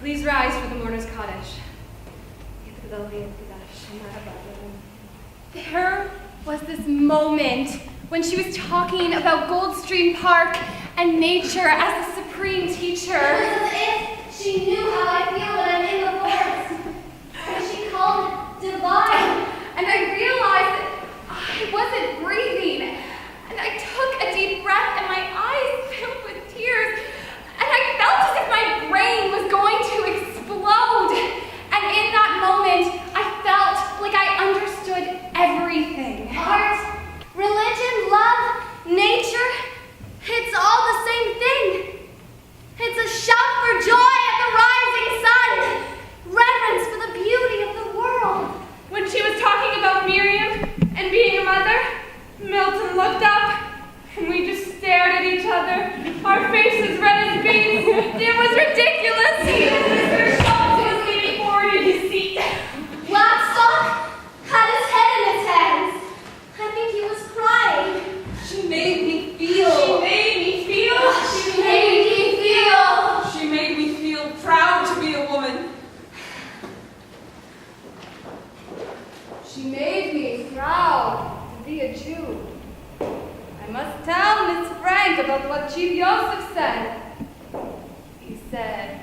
Please rise for the mourner's cottage. There was this moment when she was talking about Goldstream Park and nature as the supreme teacher. It was as if she knew how I feel when I'm in the forest. And she called it divine. And I realized that I wasn't breathing. And I took a deep breath and my eyes filled with tears. And I felt as if my brain was going to explode. And in that moment, I felt like I understood everything. Art, religion, love, nature, it's all the same thing. It's a shout for joy at the rising sun, reverence for the beauty of the world. When she was talking about Miriam and being a mother, Milton looked up and we just stared at each other, our faces red as beets. It was ridiculous. Mr. Schultz was leaning forward in his seat. Blackstock had his head in his hands. I think he was crying. She made me feel. She made me feel. She made me feel. She made me feel proud to be a woman. She made me proud to be a Jew. I must tell Miss Frank about what Chief Joseph said. He said,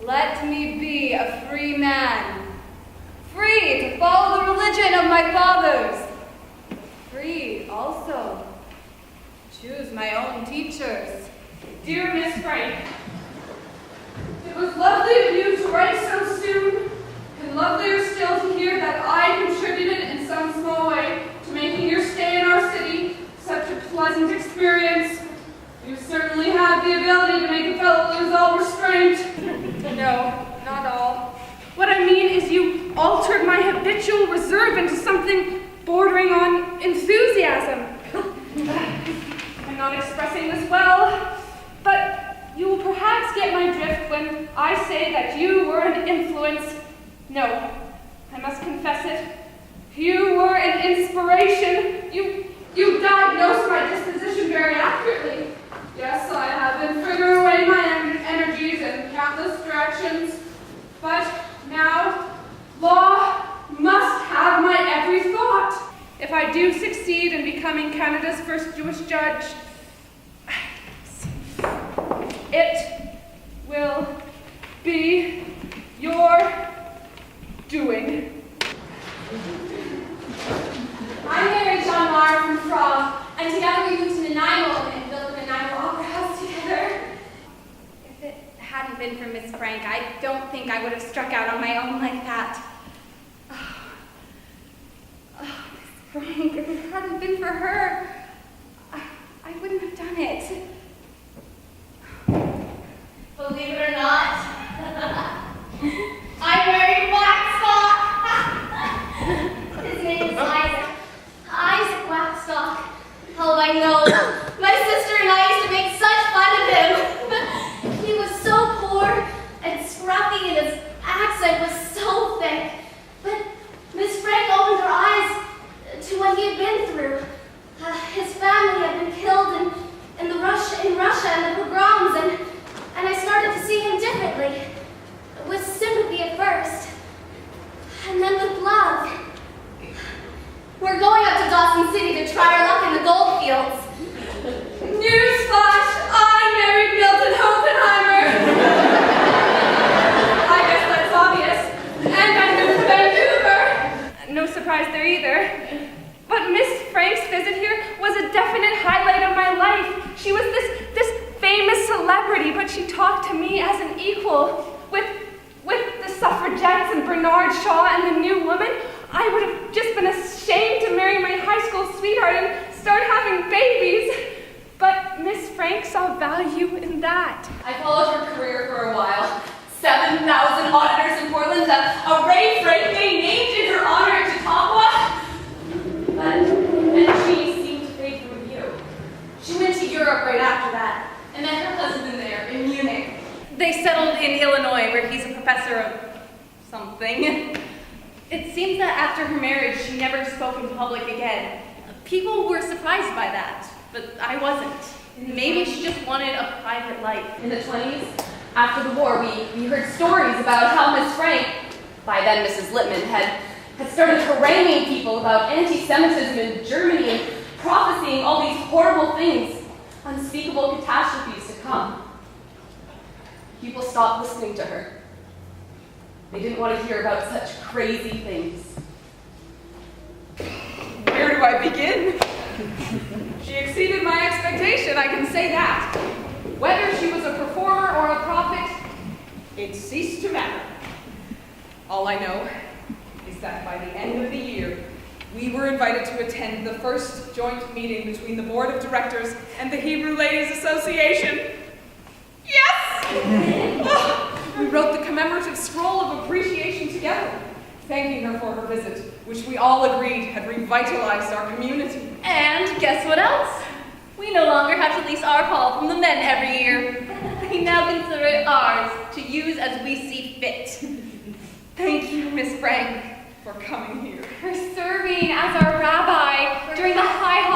"Let me be a free man, free to follow the religion of my fathers, free also to choose my own teachers." Dear Miss Frank, it was lovely of you to write so soon, and lovelier still to hear that I contributed in some small way to making your stay in our city such a pleasant experience. You certainly have the ability to make a fellow lose all restraint. No, not all. What I mean is you altered my habitual reserve into something bordering on enthusiasm. I'm not expressing this well, but you will perhaps get my drift when I say that you were an influence. No, I must confess it. You were an inspiration. You diagnosed my disposition very accurately. Yes, I have been frittering away my energies in countless directions, but now law must have my every thought. If I do succeed in becoming Canada's first Jewish judge, it will be your doing. I married John Meyer from Frog, and together we moved to Nanaimo and built the Nanaimo Opera House together. If it hadn't been for Miss Frank, I don't think I would have struck out on my own like that. Miss Frank, if it hadn't been for her, I wouldn't have done it. Believe it or not, I married Blackstock. His name is Isaac. Isaac Blackstock. How do I know? My sister and I used to make such fun of him. He was so poor and scruffy, and his accent was so thick. But Miss Frank opened her eyes to what he had been through. His family had been killed in Russia and the pogroms, and I started to see him differently, with sympathy at first, and then with love. We're going up to Dawson City to try our luck in the gold fields. Newsflash, I married Milton Oppenheimer. I guess that's obvious. And I moved to Vancouver. No surprise there either. But Miss Frank's visit here was a definite highlight of my life. She was this famous celebrity, but she talked to me as an equal. With the suffragettes and Bernard Shaw and the New Woman, I would have just been ashamed to marry my high school sweetheart and start having babies. But Miss Frank saw value in that. I followed her career for a while. 7,000 auditors in Portland, a Ray Frank Day named in her honor at Chautauqua. But she seemed to fade from view. She went to Europe right after that and met her husband there in Munich. They settled in Illinois, where he's a professor of something. It seems that after her marriage, she never spoke in public again. People were surprised by that, but I wasn't. Maybe she just wanted a private life. In the 20s, After the war, we heard stories about how Miss Frank, by then Mrs. Lippman, had started haranguing people about anti-Semitism in Germany and prophesying all these horrible things, unspeakable catastrophes to come. People stopped listening to her. They didn't want to hear about such crazy things. Where do I begin? She exceeded my expectation, I can say that. Whether she was a performer or a prophet, it ceased to matter. All I know is that by the end of the year, we were invited to attend the first joint meeting between the Board of Directors and the Hebrew Ladies Association. Yes! We wrote the commemorative scroll of appreciation together, thanking her for her visit, which we all agreed had revitalized our community. And guess what else? We no longer have to lease our hall from the men every year. We now consider it ours to use as we see fit. Thank you, Miss Frank, for coming here. For serving as our rabbi during the high